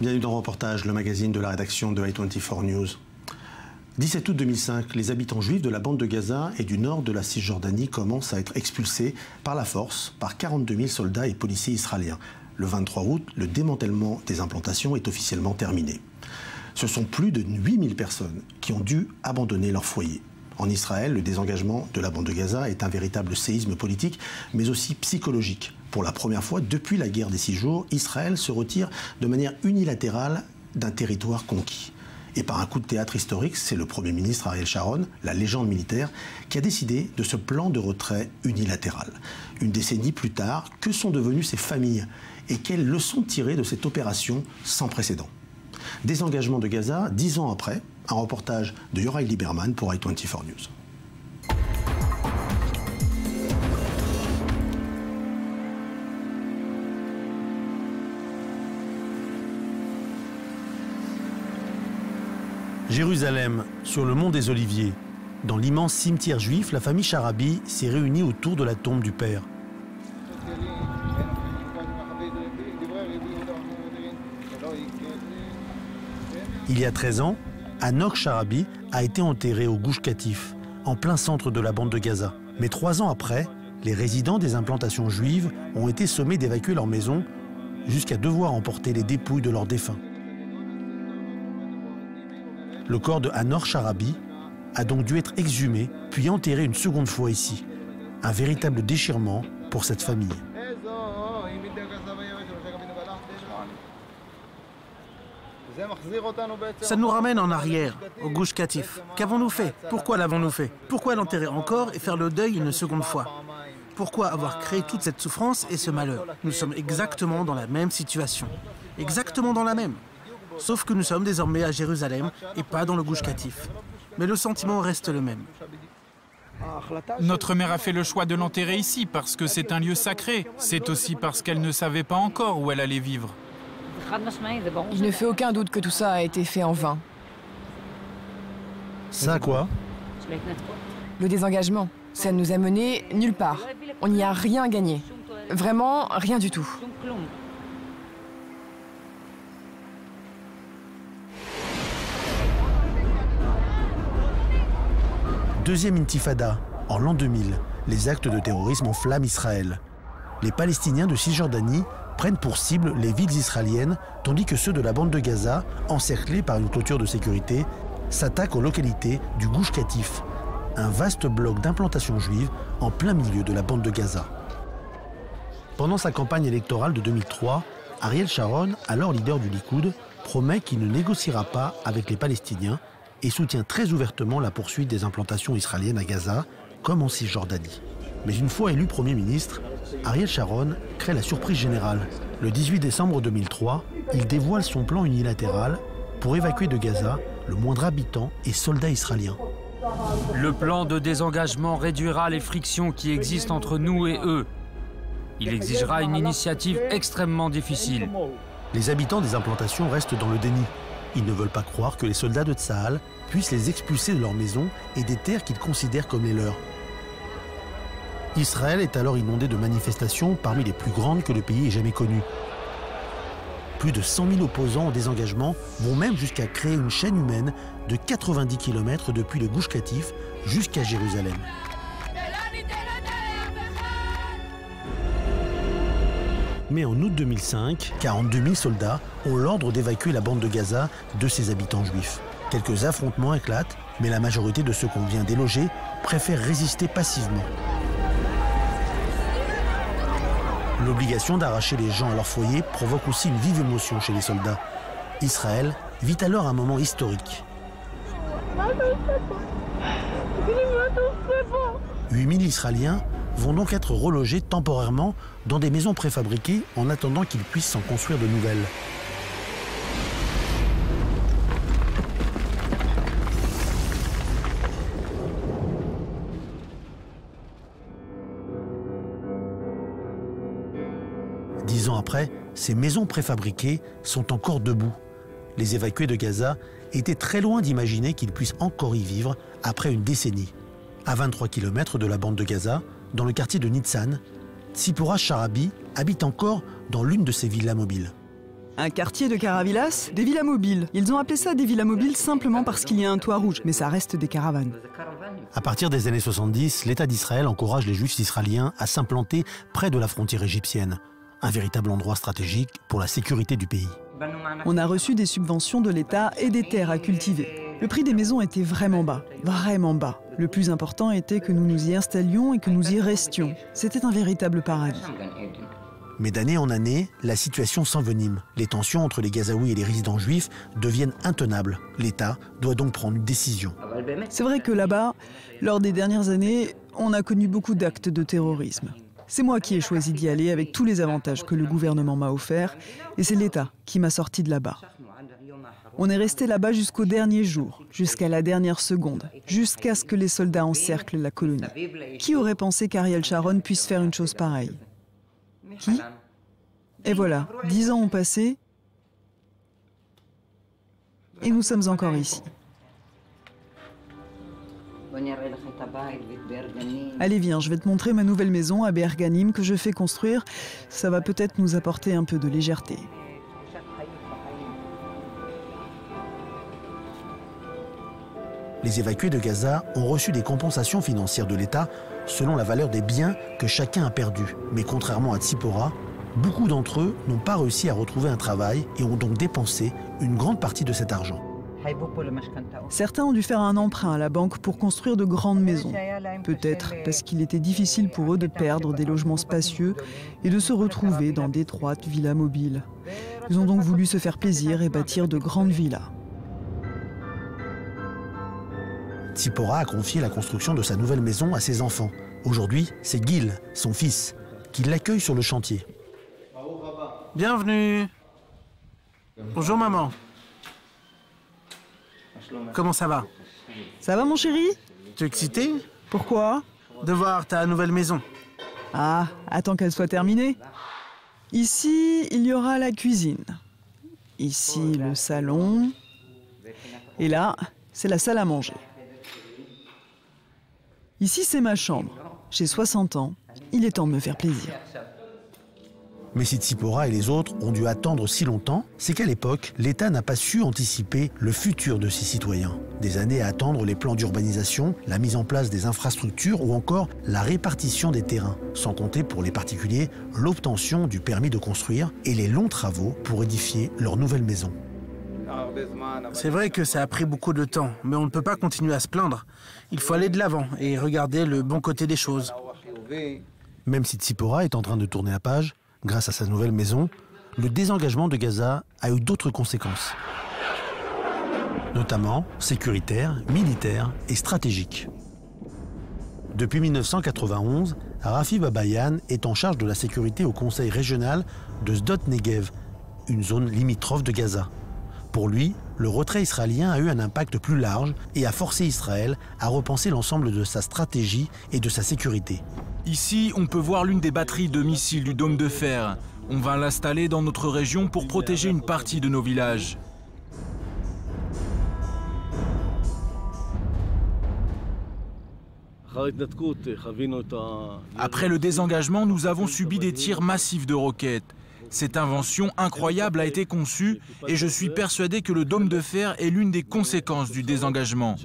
Bienvenue dans Reportage, le magazine de la rédaction de i24 News. 17 août 2005, les habitants juifs de la bande de Gaza et du nord de la Cisjordanie commencent à être expulsés par la force par 42 000 soldats et policiers israéliens. Le 23 août, le démantèlement des implantations est officiellement terminé. Ce sont plus de 8 000 personnes qui ont dû abandonner leur foyer. En Israël, le désengagement de la bande de Gaza est un véritable séisme politique, mais aussi psychologique. Pour la première fois depuis la guerre des 6 jours, Israël se retire de manière unilatérale d'un territoire conquis. Et par un coup de théâtre historique, c'est le Premier ministre Ariel Sharon, la légende militaire, qui a décidé de ce plan de retrait unilatéral. Une décennie plus tard, que sont devenues ces familles et quelles leçons tirer de cette opération sans précédent? Désengagement de Gaza, 10 ans après, un reportage de Yoraï Liberman pour i24 News. Jérusalem, sur le mont des Oliviers. Dans l'immense cimetière juif, la famille Sharabi s'est réunie autour de la tombe du père. Il y a 13 ans, Hanok Sharabi a été enterré au Gush Katif, en plein centre de la bande de Gaza. Mais 3 ans après, les résidents des implantations juives ont été sommés d'évacuer leur maison jusqu'à devoir emporter les dépouilles de leurs défunts. Le corps de Hanok Sharabi a donc dû être exhumé, puis enterré une seconde fois ici. Un véritable déchirement pour cette famille. Ça nous ramène en arrière, au Gush Katif. Qu'avons-nous fait? Pourquoi l'avons-nous fait? Pourquoi l'enterrer encore et faire le deuil une seconde fois? Pourquoi avoir créé toute cette souffrance et ce malheur? Nous sommes exactement dans la même situation. Exactement dans la même. Sauf que nous sommes désormais à Jérusalem et pas dans le Gush Katif. Mais le sentiment reste le même. Notre mère a fait le choix de l'enterrer ici parce que c'est un lieu sacré. C'est aussi parce qu'elle ne savait pas encore où elle allait vivre. Il ne fait aucun doute que tout ça a été fait en vain. Ça quoi? Le désengagement, ça ne nous a menés nulle part. On n'y a rien gagné. Vraiment, rien du tout. Deuxième intifada, en l'an 2000, les actes de terrorisme enflamment Israël. Les Palestiniens de Cisjordanie prennent pour cible les villes israéliennes, tandis que ceux de la bande de Gaza, encerclés par une clôture de sécurité, s'attaquent aux localités du Gush Katif, un vaste bloc d'implantation juive en plein milieu de la bande de Gaza. Pendant sa campagne électorale de 2003, Ariel Sharon, alors leader du Likoud, promet qu'il ne négociera pas avec les Palestiniens et soutient très ouvertement la poursuite des implantations israéliennes à Gaza, comme en Cisjordanie. Mais une fois élu Premier ministre, Ariel Sharon crée la surprise générale. Le 18 décembre 2003, il dévoile son plan unilatéral pour évacuer de Gaza le moindre habitant et soldat israélien. Le plan de désengagement réduira les frictions qui existent entre nous et eux. Il exigera une initiative extrêmement difficile. Les habitants des implantations restent dans le déni. Ils ne veulent pas croire que les soldats de Tsahal puissent les expulser de leurs maisons et des terres qu'ils considèrent comme les leurs. Israël est alors inondé de manifestations parmi les plus grandes que le pays ait jamais connues. Plus de 100 000 opposants au désengagement vont même jusqu'à créer une chaîne humaine de 90 km depuis le Gush Katif jusqu'à Jérusalem. Mais en août 2005, 42 000 soldats ont l'ordre d'évacuer la bande de Gaza de ses habitants juifs. Quelques affrontements éclatent, mais la majorité de ceux qu'on vient déloger préfèrent résister passivement. L'obligation d'arracher les gens à leur foyer provoque aussi une vive émotion chez les soldats. Israël vit alors un moment historique. 8 000 Israéliens vont donc être relogés temporairement dans des maisons préfabriquées en attendant qu'ils puissent s'en construire de nouvelles. Dix ans après, ces maisons préfabriquées sont encore debout. Les évacués de Gaza étaient très loin d'imaginer qu'ils puissent encore y vivre après une décennie. À 23 km de la bande de Gaza, dans le quartier de Nitzan, Tzipora Sharabi habite encore dans l'une de ces villas mobiles. Un quartier de Caravillas, des villas mobiles. Ils ont appelé ça des villas mobiles simplement parce qu'il y a un toit rouge, mais ça reste des caravanes. À partir des années 70, l'État d'Israël encourage les Juifs israéliens à s'implanter près de la frontière égyptienne, un véritable endroit stratégique pour la sécurité du pays. On a reçu des subventions de l'État et des terres à cultiver. Le prix des maisons était vraiment bas, vraiment bas. Le plus important était que nous nous y installions et que nous y restions. C'était un véritable paradis. Mais d'année en année, la situation s'envenime. Les tensions entre les Gazaouis et les résidents juifs deviennent intenables. L'État doit donc prendre une décision. C'est vrai que là-bas, lors des dernières années, on a connu beaucoup d'actes de terrorisme. C'est moi qui ai choisi d'y aller avec tous les avantages que le gouvernement m'a offerts, et c'est l'État qui m'a sorti de là-bas. On est resté là-bas jusqu'au dernier jour, jusqu'à la dernière seconde, jusqu'à ce que les soldats encerclent la colonie. Qui aurait pensé qu'Ariel Sharon puisse faire une chose pareille ? Qui ? Et voilà, 10 ans ont passé, et nous sommes encore ici. Allez, viens, je vais te montrer ma nouvelle maison à Be'er Ganim que je fais construire. Ça va peut-être nous apporter un peu de légèreté. Les évacués de Gaza ont reçu des compensations financières de l'État selon la valeur des biens que chacun a perdus. Mais contrairement à Tzipora, beaucoup d'entre eux n'ont pas réussi à retrouver un travail et ont donc dépensé une grande partie de cet argent. Certains ont dû faire un emprunt à la banque pour construire de grandes maisons. Peut-être parce qu'il était difficile pour eux de perdre des logements spacieux et de se retrouver dans d'étroites villas mobiles. Ils ont donc voulu se faire plaisir et bâtir de grandes villas. Tzipora a confié la construction de sa nouvelle maison à ses enfants. Aujourd'hui, c'est Gil, son fils, qui l'accueille sur le chantier. Bienvenue. Bonjour maman. Comment ça va? Ça va mon chéri? Tu es excité? Pourquoi? De voir ta nouvelle maison. Ah, attends qu'elle soit terminée. Ici, il y aura la cuisine. Ici, le salon. Et là, c'est la salle à manger. Ici, c'est ma chambre. J'ai 60 ans. Il est temps de me faire plaisir. Mais si Tzipora et les autres ont dû attendre si longtemps, c'est qu'à l'époque, l'État n'a pas su anticiper le futur de ses citoyens. Des années à attendre les plans d'urbanisation, la mise en place des infrastructures ou encore la répartition des terrains, sans compter pour les particuliers l'obtention du permis de construire et les longs travaux pour édifier leur nouvelle maison. C'est vrai que ça a pris beaucoup de temps, mais on ne peut pas continuer à se plaindre. Il faut aller de l'avant et regarder le bon côté des choses. Même si Tzipora est en train de tourner la page, grâce à sa nouvelle maison, le désengagement de Gaza a eu d'autres conséquences, notamment sécuritaires, militaires et stratégiques. Depuis 1991, Rafi Babayan est en charge de la sécurité au conseil régional de Sdot Negev, une zone limitrophe de Gaza. Pour lui, le retrait israélien a eu un impact plus large et a forcé Israël à repenser l'ensemble de sa stratégie et de sa sécurité. Ici, on peut voir l'une des batteries de missiles du dôme de fer. On va l'installer dans notre région pour protéger une partie de nos villages. Après le désengagement, nous avons subi des tirs massifs de roquettes. Cette invention incroyable a été conçue et je suis persuadé que le dôme de fer est l'une des conséquences du désengagement.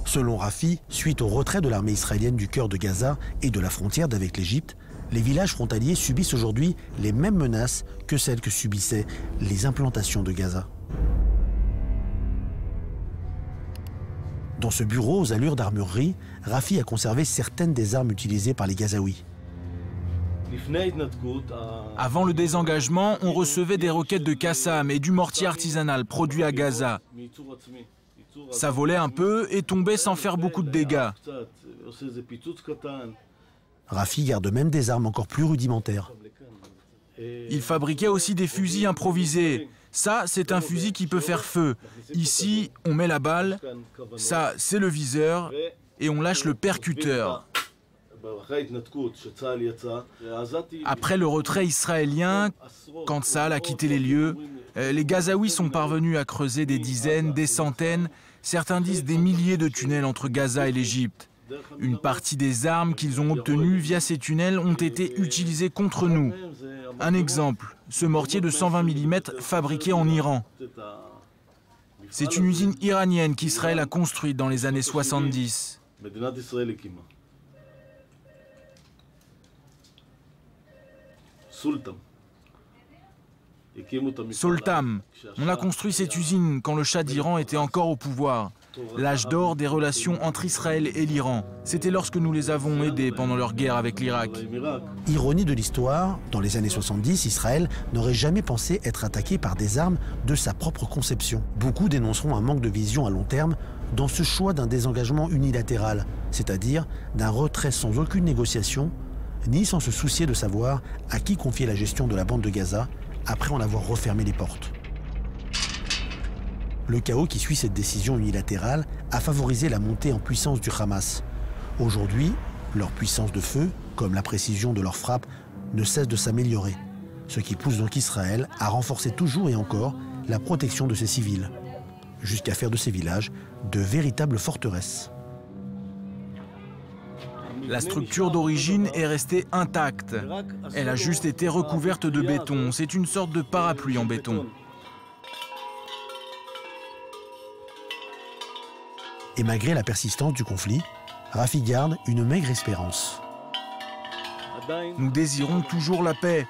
Selon Rafi, suite au retrait de l'armée israélienne du cœur de Gaza et de la frontière avec l'Égypte, les villages frontaliers subissent aujourd'hui les mêmes menaces que celles que subissaient les implantations de Gaza. Dans ce bureau aux allures d'armurerie, Rafi a conservé certaines des armes utilisées par les Gazaouis. Avant le désengagement, on recevait des roquettes de Qassam et du mortier artisanal produit à Gaza. Ça volait un peu et tombait sans faire beaucoup de dégâts. Rafi garde même des armes encore plus rudimentaires. Il fabriquait aussi des fusils improvisés. Ça, c'est un fusil qui peut faire feu. Ici, on met la balle. Ça, c'est le viseur. Et on lâche le percuteur. Après le retrait israélien, quand Tsahal a quitté les lieux, les Gazaouis sont parvenus à creuser des dizaines, des centaines, certains disent des milliers de tunnels entre Gaza et l'Égypte. Une partie des armes qu'ils ont obtenues via ces tunnels ont été utilisées contre nous. Un exemple, ce mortier de 120 mm fabriqué en Iran. C'est une usine iranienne qu'Israël a construite dans les années 70. Soltam. On a construit cette usine quand le Shah d'Iran était encore au pouvoir. L'âge d'or des relations entre Israël et l'Iran. C'était lorsque nous les avons aidés pendant leur guerre avec l'Irak. Ironie de l'histoire, dans les années 70, Israël n'aurait jamais pensé être attaqué par des armes de sa propre conception. Beaucoup dénonceront un manque de vision à long terme dans ce choix d'un désengagement unilatéral, c'est-à-dire d'un retrait sans aucune négociation, ni sans se soucier de savoir à qui confier la gestion de la bande de Gaza après en avoir refermé les portes. Le chaos qui suit cette décision unilatérale a favorisé la montée en puissance du Hamas. Aujourd'hui, leur puissance de feu, comme la précision de leurs frappes, ne cesse de s'améliorer, ce qui pousse donc Israël à renforcer toujours et encore la protection de ses civils, jusqu'à faire de ces villages de véritables forteresses. La structure d'origine est restée intacte. Elle a juste été recouverte de béton. C'est une sorte de parapluie en béton. Et malgré la persistance du conflit, Rafi garde une maigre espérance. Nous désirons toujours la paix.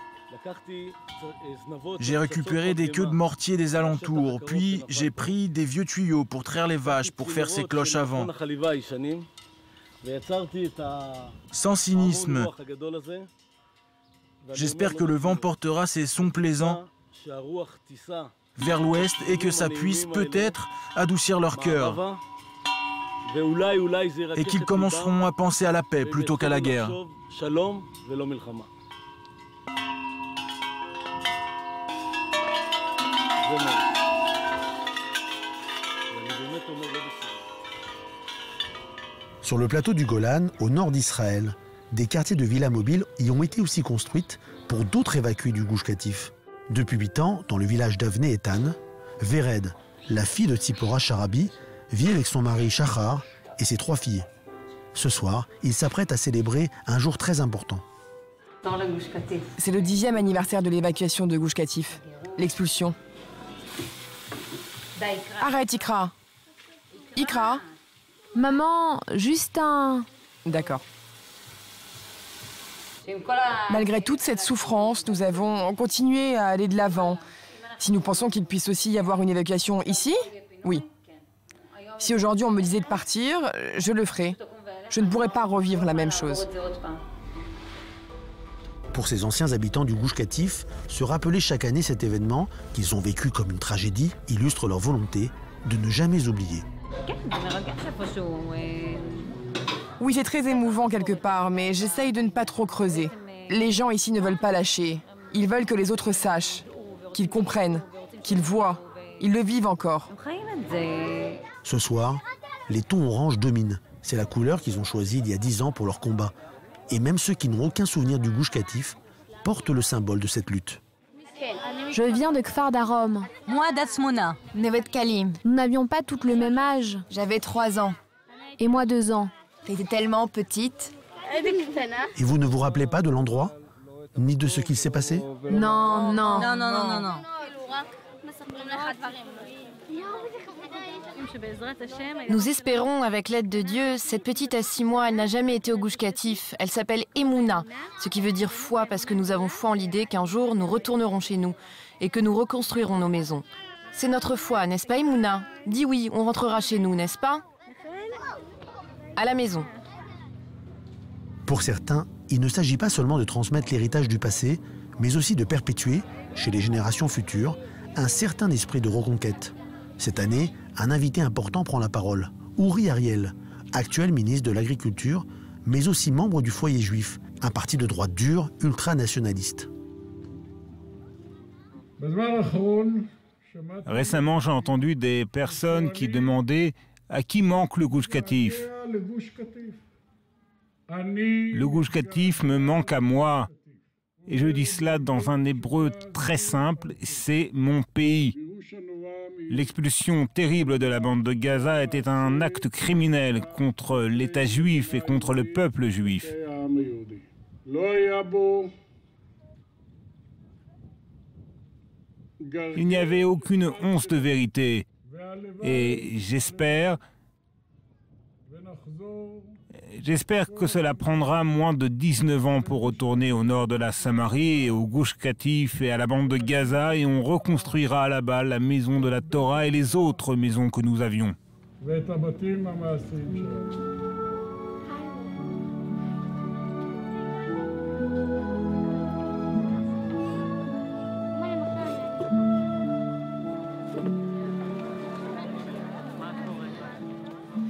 J'ai récupéré des queues de mortier des alentours, puis j'ai pris des vieux tuyaux pour traire les vaches, pour faire ces cloches à vent. Sans cynisme, j'espère que le vent portera ces sons plaisants vers l'ouest et que ça puisse peut-être adoucir leur cœur. Et qu'ils commenceront à penser à la paix plutôt qu'à la guerre. Sur le plateau du Golan, au nord d'Israël, des quartiers de villas mobiles y ont été aussi construites pour d'autres évacués du Gush Katif. Depuis 8 ans, dans le village d'Avnei Etan, Vered, la fille de Tzipora Sharabi, vit avec son mari Shachar et ses 3 filles. Ce soir, ils s'apprêtent à célébrer un jour très important. C'est le 10e anniversaire de l'évacuation de Gush Katif, l'expulsion. Arrête, Ikra. Ikra. Maman, juste un... D'accord. Malgré toute cette souffrance, nous avons continué à aller de l'avant. Si nous pensons qu'il puisse aussi y avoir une évacuation ici, oui. Si aujourd'hui on me disait de partir, je le ferais. Je ne pourrais pas revivre la même chose. Pour ces anciens habitants du Gush Katif, se rappeler chaque année cet événement, qu'ils ont vécu comme une tragédie, illustre leur volonté de ne jamais oublier. Oui, c'est très émouvant quelque part, mais j'essaye de ne pas trop creuser. Les gens ici ne veulent pas lâcher. Ils veulent que les autres sachent, qu'ils comprennent, qu'ils voient. Ils le vivent encore. Ce soir, les tons orange dominent. C'est la couleur qu'ils ont choisie il y a 10 ans pour leur combat. Et même ceux qui n'ont aucun souvenir du Gush Katif portent le symbole de cette lutte. Je viens de Kfar Darom. Moi d'Atzmona. Nevet Kalim. Nous n'avions pas toutes le même âge. J'avais 3 ans. Et moi 2 ans. J'étais tellement petite. Et vous ne vous rappelez pas de l'endroit, ni de ce qu'il s'est passé? Non, non. Non, non, non, non, non. Nous espérons, avec l'aide de Dieu, cette petite à 6 mois, elle n'a jamais été au Gush Katif. Elle s'appelle Emouna, ce qui veut dire foi, parce que nous avons foi en l'idée qu'un jour nous retournerons chez nous et que nous reconstruirons nos maisons. C'est notre foi, n'est-ce pas Emouna? Dis oui, on rentrera chez nous, n'est-ce pas? À la maison. Pour certains, il ne s'agit pas seulement de transmettre l'héritage du passé, mais aussi de perpétuer, chez les générations futures, un certain esprit de reconquête. Cette année, un invité important prend la parole, Uri Ariel, actuel ministre de l'Agriculture, mais aussi membre du Foyer juif, un parti de droite dure, ultranationaliste. Récemment, j'ai entendu des personnes qui demandaient à qui manque le Gush Katif. Le Gush Katif me manque à moi. Et je dis cela dans un hébreu très simple, c'est mon pays. L'expulsion terrible de la bande de Gaza était un acte criminel contre l'État juif et contre le peuple juif. Il n'y avait aucune once de vérité. Et j'espère que cela prendra moins de 19 ans pour retourner au nord de la Samarie et au Gush Katif et à la bande de Gaza, et on reconstruira là-bas la maison de la Torah et les autres maisons que nous avions.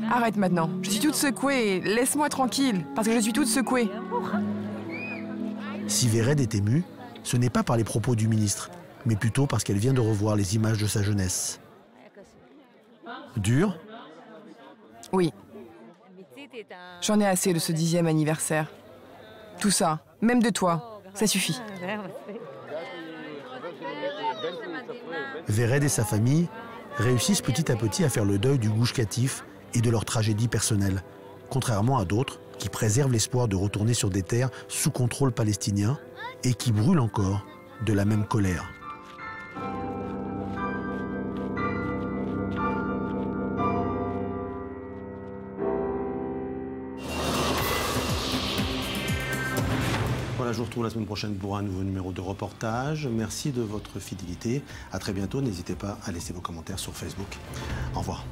Arrête maintenant. Je suis toute secouée. Laisse-moi tranquille, parce que je suis toute secouée. Si Vered est émue, ce n'est pas par les propos du ministre, mais plutôt parce qu'elle vient de revoir les images de sa jeunesse. Dur? Oui. J'en ai assez de ce 10e anniversaire. Tout ça, même de toi, ça suffit. Vered et sa famille réussissent petit à petit à faire le deuil du Gush Katif et de leur tragédie personnelle, contrairement à d'autres qui préservent l'espoir de retourner sur des terres sous contrôle palestinien et qui brûlent encore de la même colère. Voilà, je vous retrouve la semaine prochaine pour un nouveau numéro de reportage. Merci de votre fidélité. À très bientôt. N'hésitez pas à laisser vos commentaires sur Facebook. Au revoir.